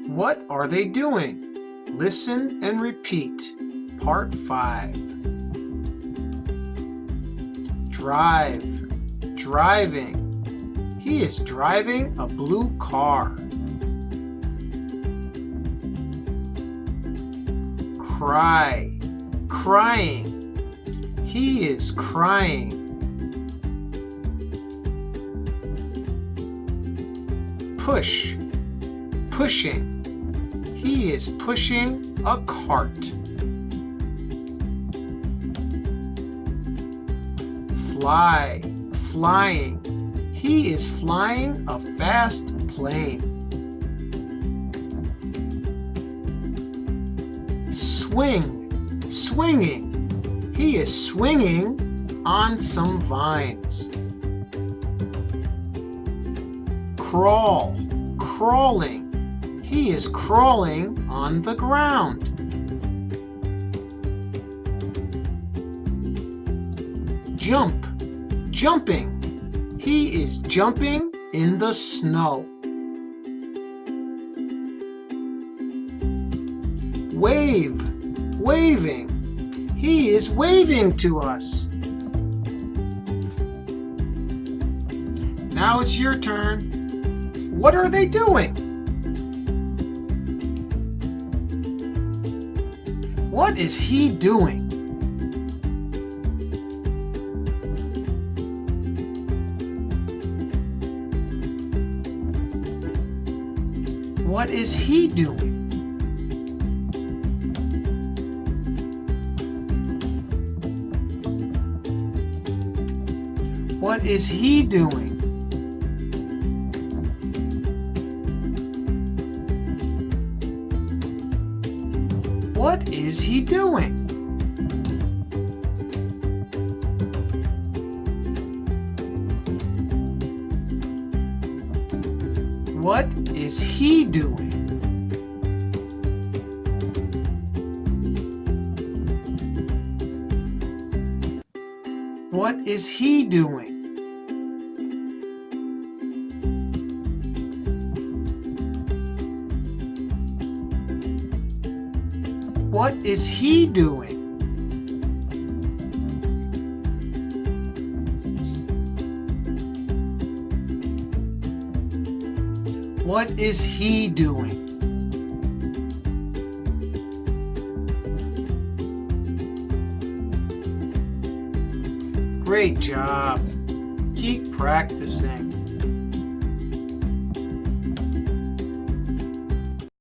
What are they doing? Listen and repeat. Part 5. Drive, driving. He is driving a blue car. Cry, crying. He is crying. Push, pushing. He is pushing a cart. Fly, flying. He is flying a fast plane. Swing, swinging. He is swinging on some vines. Crawl, crawling. He is crawling on the ground. Jump, jumping. He is jumping in the snow. Wave, waving. He is waving to us. Now it's your turn. What are they doing? What is he doing? What is he doing? What is he doing? What is he doing? What is he doing? What is he doing? What is he doing? What is he doing? Great job. Keep practicing.